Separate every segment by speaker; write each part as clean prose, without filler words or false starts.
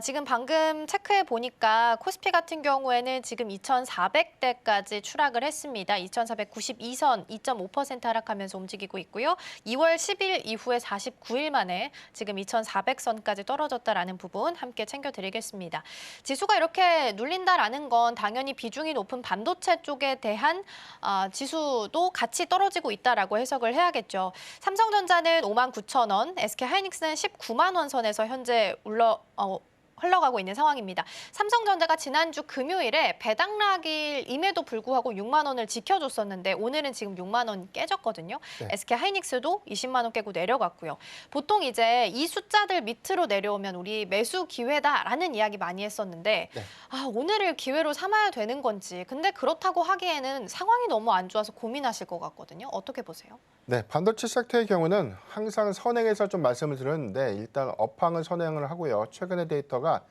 Speaker 1: 지금 방금 체크해 보니까 코스피 같은 경우에는 지금 2,400대까지 추락을 했습니다. 2,492선 2.5% 하락하면서 움직이고 있고요. 2월 10일 이후에 49일 만에 지금 2,400선까지 떨어졌다라는 부분 함께 챙겨드리겠습니다. 지수가 이렇게 눌린다라는 건 당연히 비중이 높은 반도체 쪽에 대한 지수도 같이 떨어지고 있다라고 해석을 해야겠죠. 삼성전자는 59,000원, SK하이닉스는 19만 원 선에서 현재 흘러가고 있는 상황입니다. 삼성전자가 지난주 금요일에 배당락일임에도 불구하고 6만 원을 지켜줬었는데 오늘은 지금 6만 원 깨졌거든요.
Speaker 2: 네.
Speaker 1: SK하이닉스도 20만 원 깨고 내려갔고요. 보통 이제 이 숫자들 밑으로 내려오면 우리 매수 기회다라는 이야기 많이 했었는데
Speaker 2: 네.
Speaker 1: 오늘을 기회로 삼아야 되는 건지 근데 그렇다고 하기에는 상황이 너무 안 좋아서 고민하실 것 같거든요. 어떻게 보세요?
Speaker 2: 네, 반도체 섹터의 경우는 항상 선행해서 좀 말씀을 드렸는데 일단 업황은 선행을 하고요. 최근의 데이터가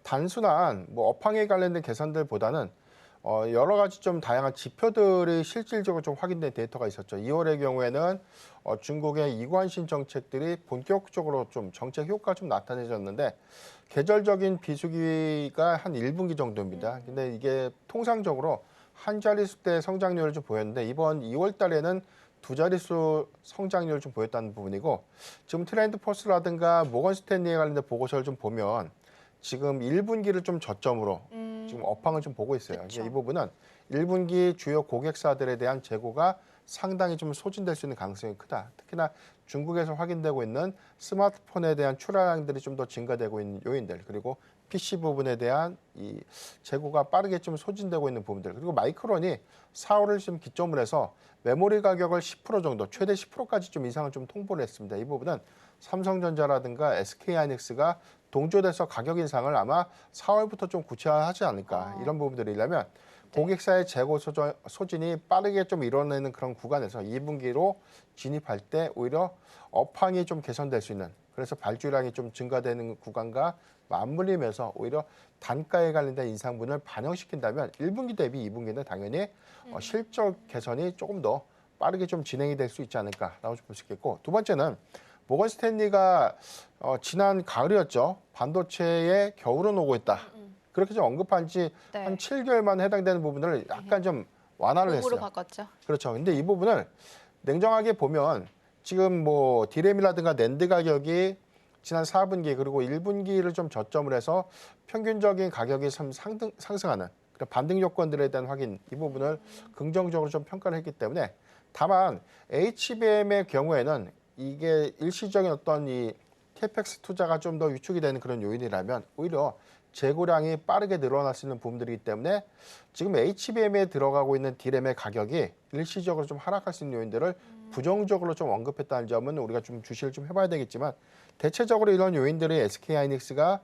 Speaker 2: 단순한 업황에 관련된 계산들보다는 여러 가지 좀 다양한 지표들이 실질적으로 좀 확인된 데이터가 있었죠. 2월의 경우에는 중국의 이관신 정책들이 본격적으로 좀 정책 효과가 좀 나타내졌는데 계절적인 비수기가 한 1분기 정도입니다. 근데 이게 통상적으로 한 자릿수대 성장률을 좀 보였는데 이번 2월 달에는 두 자릿수 성장률을 좀 보였다는 부분이고 지금 트렌드 포스라든가 모건 스탠리에 관련된 보고서를 좀 보면 지금 1분기를 좀 저점으로 지금 업황을 좀 보고 있어요.
Speaker 1: 그쵸.
Speaker 2: 이 부분은 1분기 주요 고객사들에 대한 재고가 상당히 좀 소진될 수 있는 가능성이 크다. 특히나 중국에서 확인되고 있는 스마트폰에 대한 출하량들이 좀 더 증가되고 있는 요인들 그리고 PC 부분에 대한 이 재고가 빠르게 좀 소진되고 있는 부분들 그리고 마이크론이 4월을 좀 기점으로 해서 메모리 가격을 10% 정도 최대 10%까지 좀 인상을 좀 통보를 했습니다. 이 부분은 삼성전자라든가 SK하이닉스가 동조돼서 가격 인상을 아마 4월부터 좀 구체화하지 않을까 이런 부분들이라면 고객사의 재고 소진이 빠르게 좀 이뤄내는 그런 구간에서 2분기로 진입할 때 오히려 업황이 좀 개선될 수 있는 그래서 발주량이 좀 증가되는 구간과 맞물리면서 오히려 단가에 관련된 인상분을 반영시킨다면 1분기 대비 2분기는 당연히 실적 개선이 조금 더 빠르게 좀 진행이 될 수 있지 않을까라고 볼 수 있겠고 두 번째는 모건 스탠리가 지난 가을이었죠. 반도체에 겨울은 오고 있다. 그렇게 좀 언급한 지 한 7개월 만에 해당되는 부분을 약간 좀 완화를
Speaker 1: 봄으로
Speaker 2: 했어요.
Speaker 1: 바꿨죠.
Speaker 2: 그렇죠. 근데 이 부분을 냉정하게 보면 지금 디램이라든가 낸드 가격이 지난 4분기 그리고 1분기를 좀 저점을 해서 평균적인 가격이 상승하는 그런 반등 요건들에 대한 확인 이 부분을 긍정적으로 좀 평가를 했기 때문에 다만 HBM의 경우에는 이게 일시적인 어떤 이 캐펙스 투자가 좀 더 위축이 되는 그런 요인이라면 오히려 재고량이 빠르게 늘어날 수 있는 부분들이기 때문에 지금 HBM에 들어가고 있는 디램의 가격이 일시적으로 좀 하락할 수 있는 요인들을 부정적으로 좀 언급했다는 점은 우리가 좀 주시를 좀 해봐야 되겠지만 대체적으로 이런 요인들이 SK하이닉스가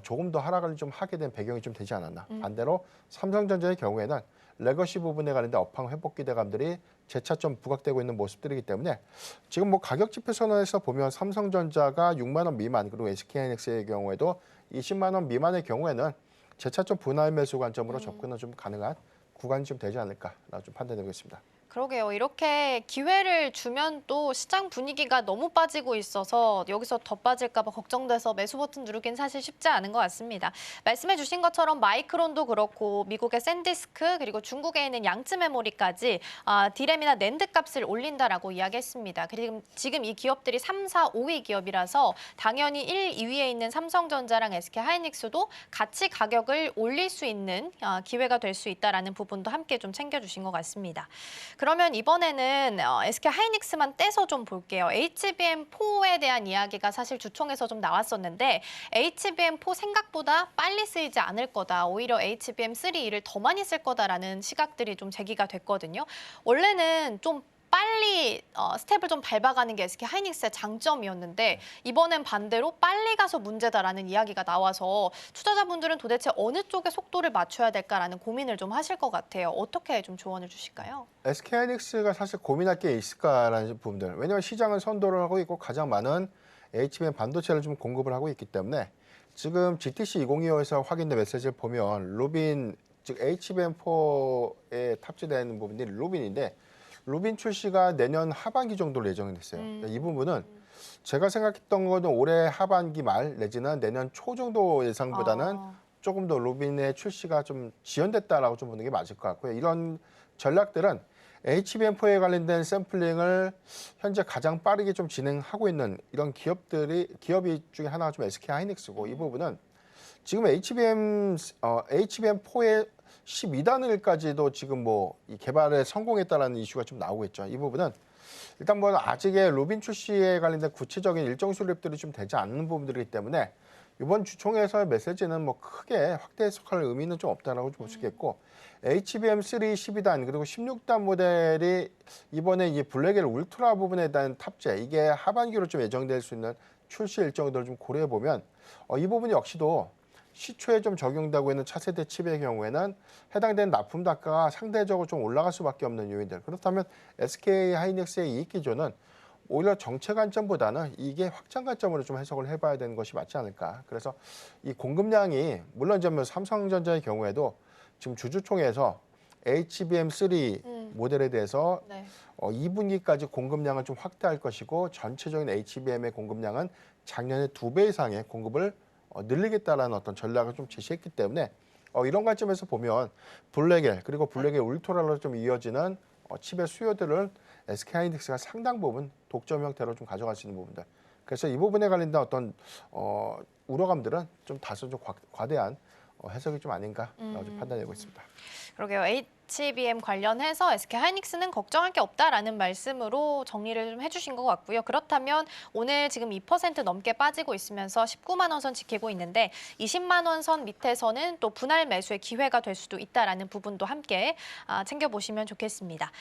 Speaker 2: 조금 더 하락을 좀 하게 된 배경이 좀 되지 않았나. 반대로 삼성전자의 경우에는 레거시 부분에 관련된 업황 회복 기대감들이 재차 좀 부각되고 있는 모습들이기 때문에 지금 가격 지표 선언에서 보면 삼성전자가 6만 원 미만 그리고 SK하이닉스의 경우에도 20만 원 미만의 경우에는 재차 좀 분할 매수 관점으로 접근은 좀 가능한 구간이 좀 되지 않을까라고 좀 판단되고 있습니다.
Speaker 1: 그러게요. 이렇게 기회를 주면 또 시장 분위기가 너무 빠지고 있어서 여기서 더 빠질까 봐 걱정돼서 매수 버튼 누르긴 사실 쉽지 않은 것 같습니다. 말씀해 주신 것처럼 마이크론도 그렇고 미국의 샌디스크 그리고 중국에 있는 양쯔 메모리까지 디램이나 낸드 값을 올린다라고 이야기했습니다. 그리고 지금 이 기업들이 3, 4, 5위 기업이라서 당연히 1, 2위에 있는 삼성전자랑 SK하이닉스도 같이 가격을 올릴 수 있는 기회가 될 수 있다라는 부분도 함께 좀 챙겨주신 것 같습니다. 그러면 이번에는 SK하이닉스만 떼서 좀 볼게요. HBM4에 대한 이야기가 사실 주총에서 좀 나왔었는데 HBM4 생각보다 빨리 쓰이지 않을 거다. 오히려 HBM3E를 더 많이 쓸 거다라는 시각들이 좀 제기가 됐거든요. 원래는 좀 빨리 스텝을 좀 밟아가는 게 SK하이닉스의 장점이었는데 이번엔 반대로 빨리 가서 문제다라는 이야기가 나와서 투자자분들은 도대체 어느 쪽에 속도를 맞춰야 될까라는 고민을 좀 하실 것 같아요. 어떻게 좀 조언을 주실까요?
Speaker 2: SK하이닉스가 사실 고민할 게 있을까라는 부분들. 왜냐하면 시장은 선도를 하고 있고 가장 많은 HBM 반도체를 좀 공급을 하고 있기 때문에 지금 GTC 2025에서 확인된 메시지를 보면 루빈, 즉 HBM4에 탑재되는 부분이 루빈인데 루빈 출시가 내년 하반기 정도로 예정이 됐어요. 이 부분은 제가 생각했던 거는 올해 하반기 말 내지는 내년 초 정도 예상보다는 조금 더 루빈의 출시가 좀 지연됐다라고 좀 보는 게 맞을 것 같고요. 이런 전략들은 HBM4에 관련된 샘플링을 현재 가장 빠르게 좀 진행하고 있는 이런 기업이 중에 하나가 좀 SK 하이닉스고 이 부분은 지금 HBM4의 12단을까지도 지금 뭐 이 개발에 성공했다라는 이슈가 좀 나오고 있죠. 이 부분은 일단 뭐 아직의 루빈 출시에 관련된 구체적인 일정 수립들이 좀 되지 않는 부분들이기 때문에 이번 주총에서의 메시지는 뭐 크게 확대 해석할 의미는 좀 없다라고 볼 수 있겠고 HBM3 12단 그리고 16단 모델이 이번에 이 블랙엘 울트라 부분에 대한 탑재 이게 하반기로 좀 예정될 수 있는 출시 일정들을 좀 고려해 보면 이 부분 역시도 시초에 좀 적용되고 있는 차세대 칩의 경우에는 해당되는 납품 단가가 상대적으로 좀 올라갈 수밖에 없는 요인들. 그렇다면 SK 하이닉스의 이익 기조는 오히려 정체 관점보다는 이게 확장 관점으로 좀 해석을 해봐야 되는 것이 맞지 않을까. 그래서 이 공급량이 물론 이제 뭐 삼성전자의 경우에도 지금 주주총회에서 HBM3 모델에 대해서
Speaker 1: 네.
Speaker 2: 2분기까지 공급량을 좀 확대할 것이고 전체적인 HBM의 공급량은 작년에 2배 이상의 공급을 늘리겠다라는 어떤 전략을 좀 제시했기 때문에 이런 관점에서 보면 블랙엘 그리고 블랙엘 울트라로 좀 이어지는 칩의 수요들을 SK 하이닉스가 상당 부분 독점 형태로 좀 가져갈 수 있는 부분들. 그래서 이 부분에 관련된 어떤 우려감들은 좀 다소 좀 과대한 해석이 좀 아닌가라고 좀 판단되고 있습니다.
Speaker 1: 그러게요. HBM 관련해서 SK 하이닉스는 걱정할 게 없다라는 말씀으로 정리를 좀 해주신 것 같고요. 그렇다면 오늘 지금 2% 넘게 빠지고 있으면서 19만 원 선 지키고 있는데 20만 원 선 밑에서는 또 분할 매수의 기회가 될 수도 있다라는 부분도 함께 챙겨보시면 좋겠습니다.